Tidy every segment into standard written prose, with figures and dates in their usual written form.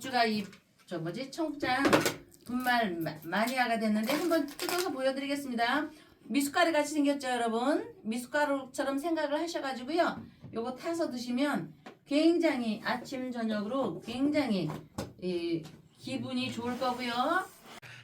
법주가 청장 분말 마니아가 됐는데 한번 뜯어서 보여드리겠습니다. 미숫가루 같이 생겼죠, 여러분? 미숫가루처럼 생각을 하셔가지고요. 요거 타서 드시면 굉장히 아침 저녁으로 굉장히 기분이 좋을 거고요.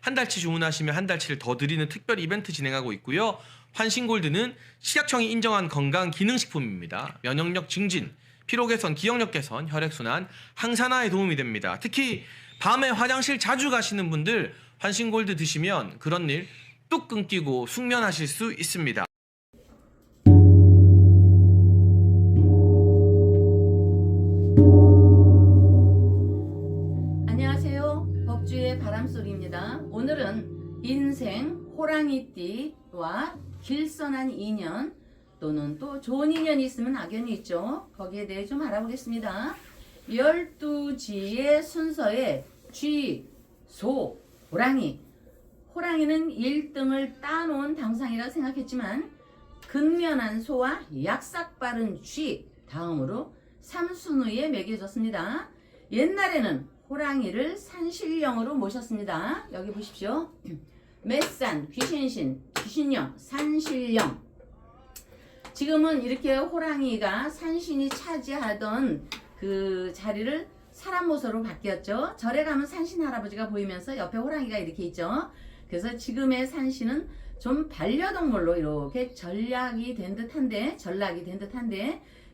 한 달치 주문하시면 한 달치를 더 드리는 특별 이벤트 진행하고 있고요. 환신골드는 식약청이 인정한 건강 기능식품입니다. 면역력 증진, 피로 개선, 기억력 개선, 혈액순환, 항산화에 도움이 됩니다. 특히 밤에 화장실 자주 가시는 분들 환신골드 드시면 그런 일 뚝 끊기고 숙면하실 수 있습니다. 안녕하세요. 법주의 바람소리입니다. 오늘은 인생 호랑이띠와 길선한 인연 또는 또 좋은 인연이 있으면 악연이 있죠. 거기에 대해 좀 알아보겠습니다. 12지의 순서에 쥐, 소, 호랑이. 호랑이는 1등을 따놓은 당상이라 생각했지만 근면한 소와 약삭빠른 쥐 다음으로 삼순위에 매겨졌습니다. 옛날에는 호랑이를 산신령으로 모셨습니다. 여기 보십시오. 맷산, 귀신신, 귀신령, 산신령. 지금은 이렇게 호랑이가 산신이 차지하던 그 자리를 사람 모습으로 바뀌었죠. 절에 가면 산신 할아버지가 보이면서 옆에 호랑이가 이렇게 있죠. 그래서 지금의 산신은 좀 반려동물로 이렇게 전락이 된 듯한데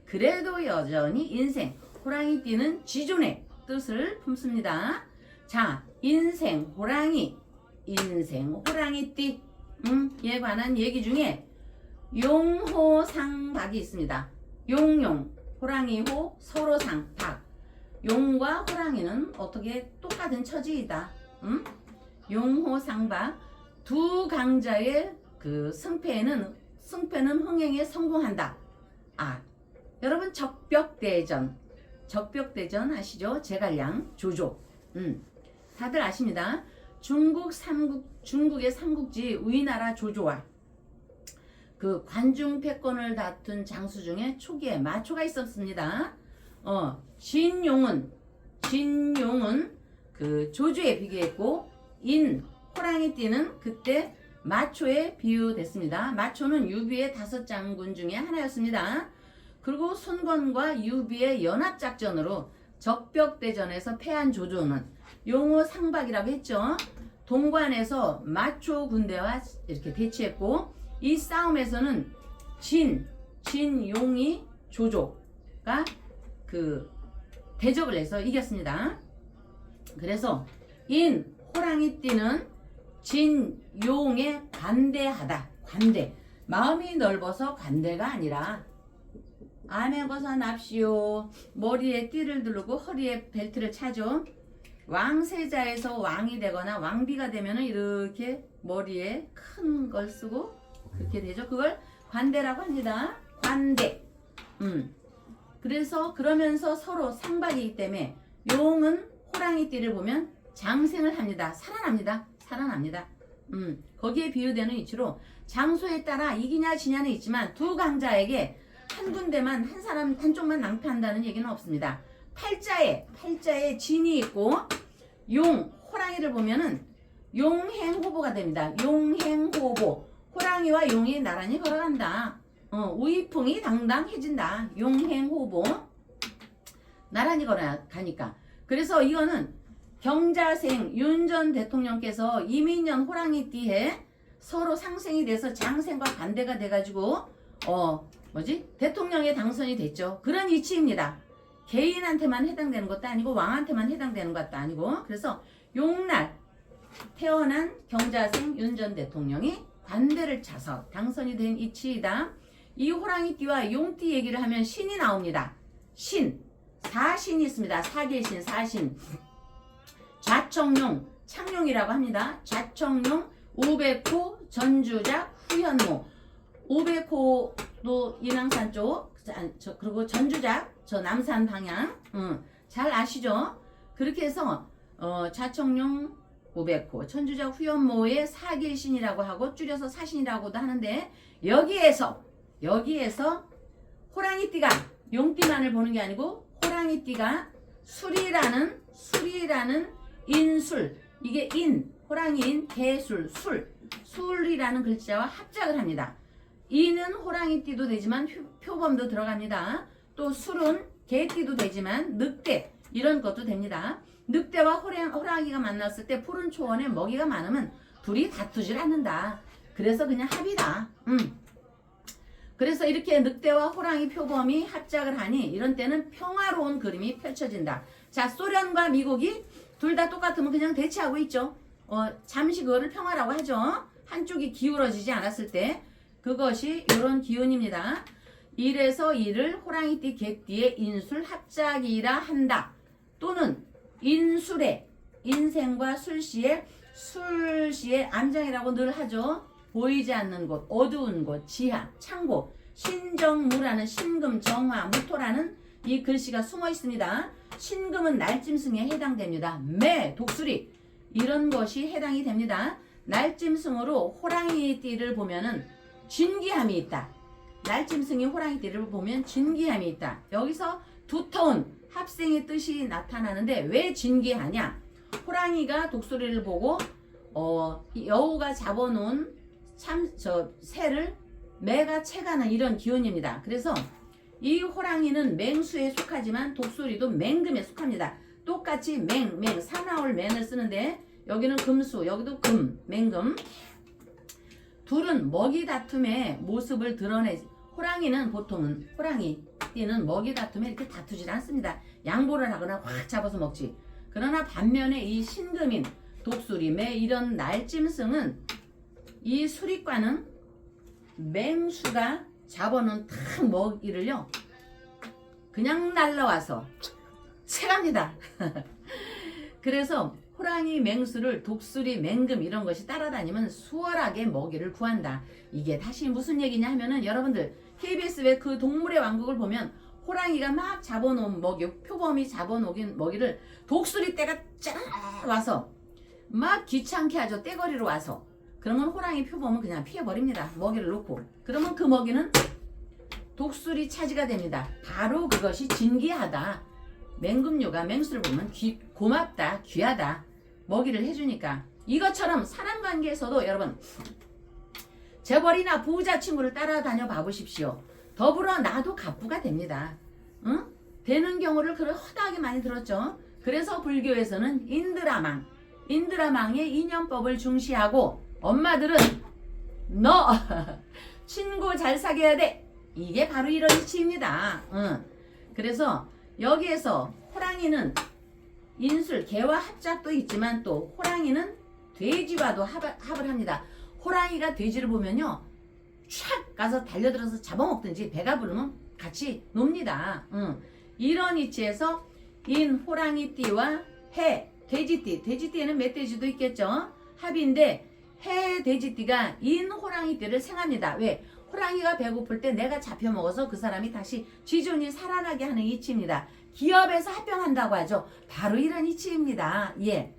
그래도 여전히 인생 호랑이띠는 쥐존의 뜻을 품습니다. 자, 인생 호랑이띠 에 관한 얘기 중에 용호상박이 있습니다. 용용, 호랑이호, 서로상, 박. 용과 호랑이는 어떻게 똑같은 처지이다. 용호상박. 두 강자의 그 승패는 흥행에 성공한다. 여러분 적벽대전 아시죠? 제갈량 조조. 다들 아십니다. 중국의 삼국지 우리나라 조조와 그 관중 패권을 다툰 장수 중에 초기에 마초가 있었습니다. 진용은 그 조조에 비교했고 호랑이띠는 그때 마초에 비유됐습니다. 마초는 유비의 5장군 중에 하나였습니다. 그리고 손권과 유비의 연합작전으로 적벽대전에서 패한 조조는 용호상박이라고 했죠. 동관에서 마초 군대와 이렇게 대치했고 이 싸움에서는 진용이 조조가 그 대적을 해서 이겼습니다. 그래서 호랑이띠는 진용에 관대하다. 마음이 넓어서 관대가 아니라 암에 벗어납시오. 머리에 띠를 두르고 허리에 벨트를 차죠. 왕세자에서 왕이 되거나 왕비가 되면은 이렇게 머리에 큰 걸 쓰고 그렇게 되죠. 그걸 관대라고 합니다. 관대. 그러면서 서로 상박이기 때문에 용은 호랑이띠를 보면 장생을 합니다. 살아납니다. 거기에 비유되는 이치로 장소에 따라 이기냐 지냐는 있지만 두 강자에게 한 군데만 한쪽만 낭패한다는 얘기는 없습니다. 팔자에 진이 있고 호랑이를 보면은 용행호보가 됩니다. 용행호보. 호랑이와 용이 나란히 걸어간다. 우이풍이 당당해진다. 용행호보. 나란히 걸어가니까. 그래서 이거는 경자생 윤 전 대통령께서 이민년 호랑이띠에 서로 상생이 돼서 장생과 반대가 돼가지고 대통령에 당선이 됐죠. 그런 이치입니다. 개인한테만 해당되는 것도 아니고 왕한테만 해당되는 것도 아니고 그래서 용날 태어난 경자생 윤 전 대통령이 관대를 차서 당선이 된 이치이다. 이 호랑이띠와 용띠 얘기를 하면 신이 나옵니다. 사신이 있습니다. 사계신, 사신. 좌청룡, 창룡이라고 합니다. 좌청룡, 오백호, 전주작, 후현모. 오백호도 인왕산 쪽, 그리고 전주작, 저 남산 방향. 잘 아시죠? 그렇게 해서 좌청룡, 오백호, 천주작, 후현모의 사길신이라고 하고 줄여서 사신이라고도 하는데 여기에서 호랑이띠가 용띠만을 보는 게 아니고 호랑이띠가 수리라는 술이라는 인술, 이게 호랑이인 개술, 술이라는 글자와 합작을 합니다. 인은 호랑이띠도 되지만 표범도 들어갑니다. 또 술은 개띠도 되지만 늑대 이런 것도 됩니다. 늑대와 호랑이가 만났을 때 푸른 초원에 먹이가 많으면 둘이 다투질 않는다. 그래서 그냥 합이다. 그래서 이렇게 늑대와 호랑이 표범이 합작을 하니 이런 때는 평화로운 그림이 펼쳐진다. 자, 소련과 미국이 둘 다 똑같으면 그냥 대치하고 있죠. 잠시 그거를 평화라고 하죠. 한쪽이 기울어지지 않았을 때 그것이 이런 기운입니다. 이래서 이를 호랑이띠 개띠의 인술 합작이라 한다. 또는 인술의 인생과 술시의 암장이라고 늘 하죠. 보이지 않는 곳, 어두운 곳, 지하, 창고, 신정무라는 신금, 정화, 무토라는 이 글씨가 숨어 있습니다. 신금은 날짐승에 해당됩니다. 매, 독수리 이런 것이 해당이 됩니다. 날짐승으로 호랑이띠를 보면은 진기함이 있다. 날짐승이 호랑이띠를 보면 진기함이 있다. 여기서 두터운 합생의 뜻이 나타나는데 왜 진기하냐? 호랑이가 독수리를 보고 여우가 잡아놓은 새를 매가 채가는 이런 기운입니다. 그래서 이 호랑이는 맹수에 속하지만 독수리도 맹금에 속합니다. 똑같이 사나울 맹을 쓰는데 여기는 금수, 여기도 맹금. 둘은 먹이 다툼의 모습을 드러내지. 호랑이띠는 먹이 다툼에 이렇게 다투질 않습니다. 양보를 하거나 확 잡아서 먹지. 그러나 반면에 이 신금인 독수리, 매 이런 날짐승은 이 수리과는 맹수가 잡아놓은 탁 먹이를요 그냥 날라와서 채갑니다. 그래서 호랑이, 맹수를 독수리, 맹금 이런 것이 따라다니면 수월하게 먹이를 구한다. 이게 다시 무슨 얘기냐 하면은 여러분들 KBS 왜 그 동물의 왕국을 보면 호랑이가 막 잡아놓은 먹이, 표범이 잡아놓은 먹이를 독수리 떼가 쫙 와서 막 귀찮게 하죠. 떼거리로 와서. 그러면 호랑이 표범은 그냥 피해버립니다. 먹이를 놓고. 그러면 그 먹이는 독수리 차지가 됩니다. 바로 그것이 진귀하다. 맹금류가 맹수를 보면 고맙다, 귀하다. 먹이를 해주니까. 이것처럼 사람관계에서도 여러분 재벌이나 부자 친구를 따라다녀 봐보십시오. 더불어 나도 갑부가 됩니다. 응? 되는 경우를 그렇게 허다하게 많이 들었죠. 그래서 불교에서는 인드라망의 인연법을 중시하고 엄마들은 너 친구 잘 사귀어야 돼. 이게 바로 이런 이치입니다. 그래서 여기에서 호랑이는 인술, 개와 합작도 있지만 또 호랑이는 돼지와도 합을 합니다. 호랑이가 돼지를 보면요 촥 가서 달려들어서 잡아먹든지 배가 부르면 같이 놉니다. 이런 이치에서 인 호랑이띠와 해 돼지띠에는 멧돼지도 있겠죠. 합인데 해 돼지띠가 인 호랑이띠를 생합니다. 왜? 호랑이가 배고플 때 내가 잡혀먹어서 그 사람이 다시 지존이 살아나게 하는 이치입니다. 기업에서 합병한다고 하죠. 바로 이런 이치입니다. 예.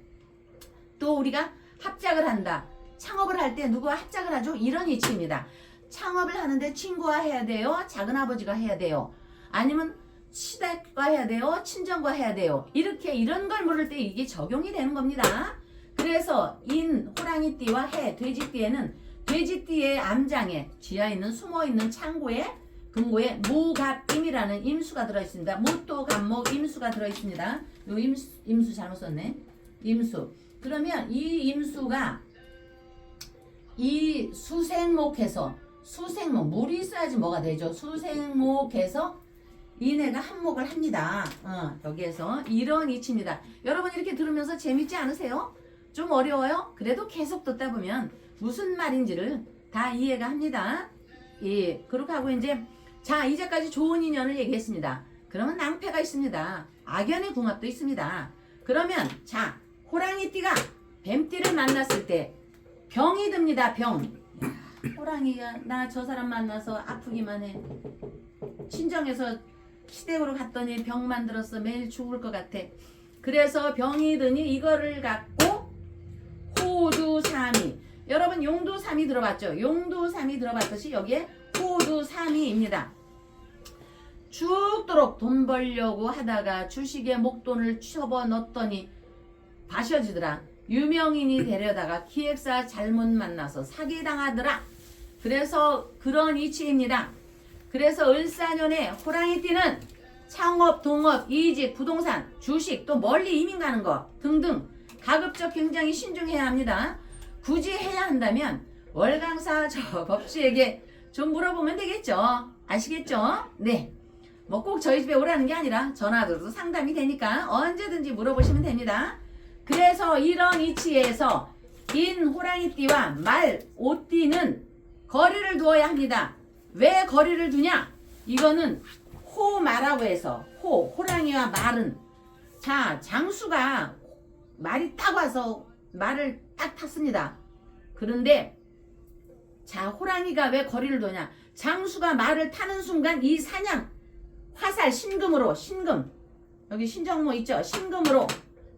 또 우리가 합작을 한다. 창업을 할 때 누구와 합작을 하죠? 이런 이치입니다. 창업을 하는데 친구와 해야 돼요? 작은아버지가 해야 돼요? 아니면 시댁과 해야 돼요? 친정과 해야 돼요? 이런 걸 물을 때 이게 적용이 되는 겁니다. 그래서 인 호랑이띠와 해 돼지띠에는 돼지띠의 암장에 지하에 있는 숨어있는 창고에 금고에 무갑임이라는 임수가 들어있습니다. 무토 갑목 임수가 들어있습니다. 요 임수 잘못 썼네. 임수. 그러면 이 임수가 이 수생목해서 물이 있어야지 뭐가 되죠. 수생목해서 이내가 한목을 합니다. 여기에서 이런 이치입니다. 여러분 이렇게 들으면서 재밌지 않으세요? 좀 어려워요? 그래도 계속 듣다 보면 무슨 말인지를 다 이해가 합니다. 예, 그렇게 하고 이제까지 좋은 인연을 얘기했습니다. 그러면 낭패가 있습니다. 악연의 궁합도 있습니다. 그러면 호랑이띠가 뱀띠를 만났을 때 병이 듭니다. 호랑이가 나 저 사람 만나서 아프기만 해. 친정에서 시댁으로 갔더니 병 만들었어. 매일 죽을 것 같아. 그래서 병이 드니 이거를 갖고 호두삼이. 여러분 용두삼이 들어봤죠? 용두삼이 들어봤듯이 여기에 호두삼이입니다. 죽도록 돈 벌려고 하다가 주식에 목돈을 쳐넣었더니 바셔지더라. 유명인이 데려다가 기획사 잘못 만나서 사기당하더라. 그래서 그런 이치입니다. 그래서 을사년에 호랑이 띠는 창업, 동업, 이직, 부동산, 주식, 또 멀리 이민 가는 거 등등 가급적 굉장히 신중해야 합니다. 굳이 해야 한다면 월강사 저 법주에게 좀 물어보면 되겠죠. 아시겠죠? 네. 뭐 꼭 저희 집에 오라는 게 아니라 전화로도 상담이 되니까 언제든지 물어보시면 됩니다. 그래서 이런 이치에서 인 호랑이띠와 말 오띠는 거리를 두어야 합니다. 왜 거리를 두냐? 이거는 호마라고 해서 호랑이와 말은 자 장수가 말이 딱 와서 말을 딱 탔습니다. 그런데 자 호랑이가 왜 거리를 두냐? 장수가 말을 타는 순간 이 사냥 화살 신금으로 신금 여기 신정모 있죠? 신금으로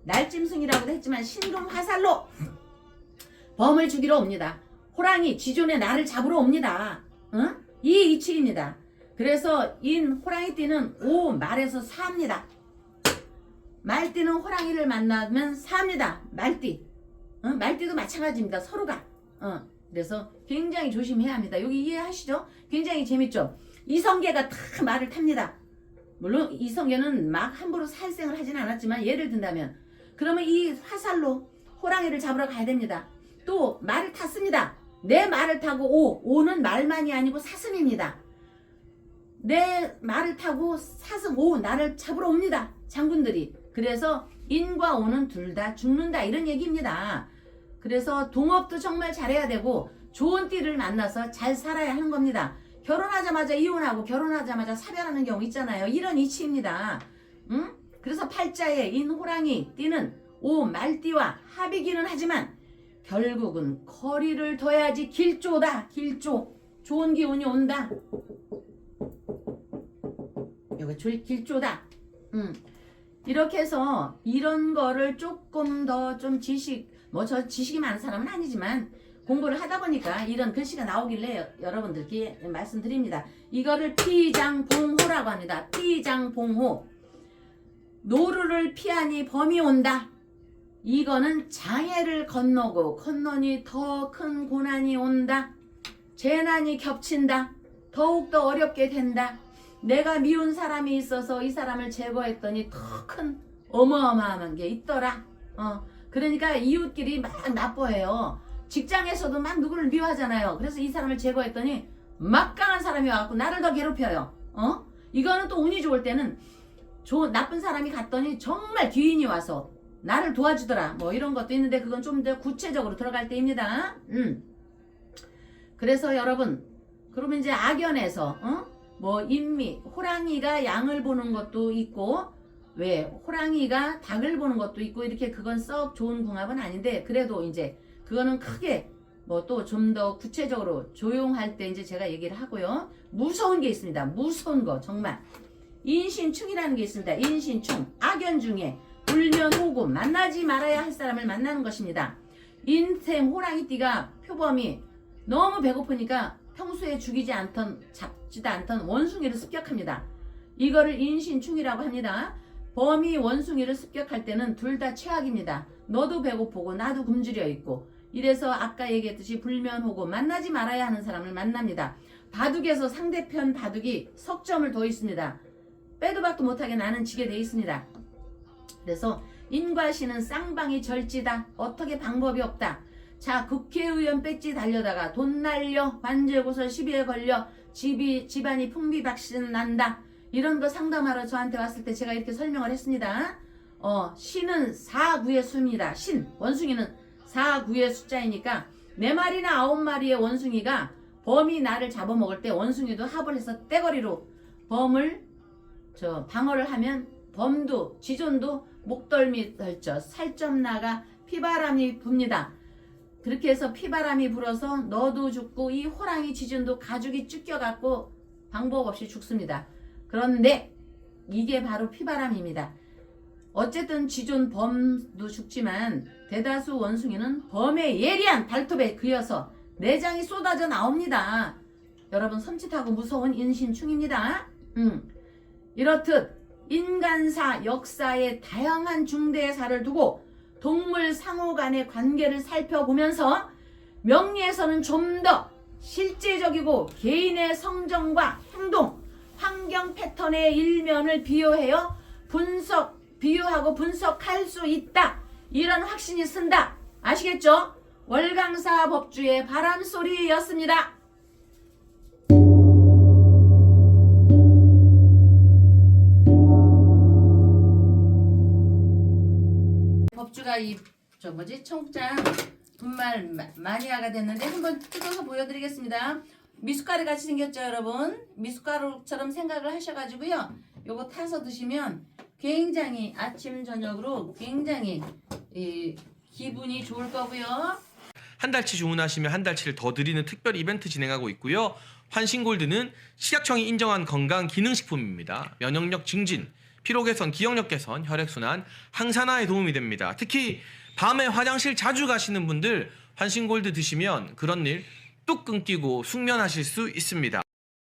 날짐승이라고도 했지만 신금 화살로 범을 죽이러 옵니다. 호랑이 지존의 나를 잡으러 옵니다. 응? 이 이치입니다. 그래서 인 호랑이띠는 오 말에서 사합니다. 말띠는 호랑이를 만나면 사합니다. 말띠. 말띠도 마찬가지입니다. 서로가. 그래서 굉장히 조심해야 합니다. 여기 이해하시죠? 굉장히 재밌죠? 이성계가 다 말을 탑니다. 물론 이성계는 막 함부로 살생을 하진 않았지만 예를 든다면 그러면 이 화살로 호랑이를 잡으러 가야 됩니다. 또 말을 탔습니다. 내 말을 타고 오는 말만이 아니고 사슴입니다. 내 말을 타고 사슴 나를 잡으러 옵니다. 장군들이. 그래서 인과 오는 둘 다 죽는다 이런 얘기입니다. 그래서 동업도 정말 잘해야 되고 좋은 띠를 만나서 잘 살아야 하는 겁니다. 결혼하자마자 이혼하고 결혼하자마자 사별하는 경우 있잖아요. 이런 이치입니다. 응? 그래서 팔자에 인 호랑이 띠는 오 말띠와 합이기는 하지만 결국은 거리를 둬야지 길조다. 길조. 좋은 기운이 온다. 여기 길조다. 이렇게 해서 이런 거를 조금 더 좀 저 지식이 많은 사람은 아니지만 공부를 하다 보니까 이런 글씨가 나오길래 여러분들께 말씀드립니다. 이거를 피장봉호라고 합니다. 피장봉호. 노루를 피하니 범이 온다. 이거는 장애를 건너니 더 큰 고난이 온다. 재난이 겹친다. 더욱더 어렵게 된다. 내가 미운 사람이 있어서 이 사람을 제거했더니 더 큰 어마어마한 게 있더라. 그러니까 이웃끼리 막 나빠해요. 직장에서도 막 누구를 미워하잖아요. 그래서 이 사람을 제거했더니 막강한 사람이 와갖고 나를 더 괴롭혀요. 이거는 또 운이 좋을 때는 나쁜 사람이 갔더니 정말 귀인이 와서 나를 도와주더라. 뭐 이런 것도 있는데 그건 좀 더 구체적으로 들어갈 때입니다. 그래서 여러분 그러면 이제 악연에서 뭐 인미 호랑이가 양을 보는 것도 있고 왜 호랑이가 닭을 보는 것도 있고 이렇게 그건 썩 좋은 궁합은 아닌데 그래도 이제 그거는 크게 뭐 또 좀 더 구체적으로 조용할 때 이제 제가 얘기를 하고요. 무서운 게 있습니다. 무서운 거 정말 인신충이라는 게 있습니다. 인신충 악연 중에 불면호구 만나지 말아야 할 사람을 만나는 것입니다. 인생 호랑이띠가 표범이 너무 배고프니까 평소에 죽이지 않던 잡지도 않던 원숭이를 습격합니다. 이거를 인신충이라고 합니다. 범이 원숭이를 습격할 때는 둘 다 최악입니다. 너도 배고프고 나도 굶주려 있고 이래서 아까 얘기했듯이 불면호구 만나지 말아야 하는 사람을 만납니다. 바둑에서 상대편 바둑이 석점을 더 있습니다. 빼도 박도 못하게 나는 지게 돼 있습니다. 그래서 인과시는 쌍방이 절지다. 어떻게 방법이 없다. 자 국회의원 배지 달려다가 돈 날려 관제고설 시비에 걸려 집안이 풍비박신 난다. 이런 거 상담하러 저한테 왔을 때 제가 이렇게 설명을 했습니다. 신은 4구의 수입니다. 신 원숭이는 4구의 숫자이니까 4마리나 9마리의 원숭이가 범이 나를 잡아먹을 때 원숭이도 합을 해서 떼거리로 범을 방어를 하면 범도 지존도 목덜미 덜쳐 살점 나가 피바람이 붑니다. 그렇게 해서 피바람이 불어서 너도 죽고 이 호랑이 지존도 가죽이 찢겨갖고 방법 없이 죽습니다. 그런데 이게 바로 피바람입니다. 어쨌든 지존 범도 죽지만 대다수 원숭이는 범의 예리한 발톱에 그여서 내장이 쏟아져 나옵니다. 여러분 섬찟하고 무서운 인신충입니다. 이렇듯 인간사 역사의 다양한 중대사를 두고 동물 상호 간의 관계를 살펴보면서 명리에서는 좀 더 실제적이고 개인의 성정과 행동, 환경 패턴의 일면을 비유하고 분석할 수 있다. 이런 확신이 쓴다. 아시겠죠? 월강사 법주의 바람소리였습니다. 법주가 청국장 분말 마니아가 됐는데 한번 뜯어서 보여드리겠습니다. 미숫가루 같이 생겼죠, 여러분? 미숫가루처럼 생각을 하셔가지고요. 요거 타서 드시면 굉장히 아침 저녁으로 굉장히 기분이 좋을 거고요. 한 달치 주문하시면 한 달치를 더 드리는 특별 이벤트 진행하고 있고요. 환신골드는 식약청이 인정한 건강 기능식품입니다. 면역력 증진, 피로 개선, 기억력 개선, 혈액순환, 항산화에 도움이 됩니다. 특히 밤에 화장실 자주 가시는 분들 환신골드 드시면 그런 일 뚝 끊기고 숙면하실 수 있습니다.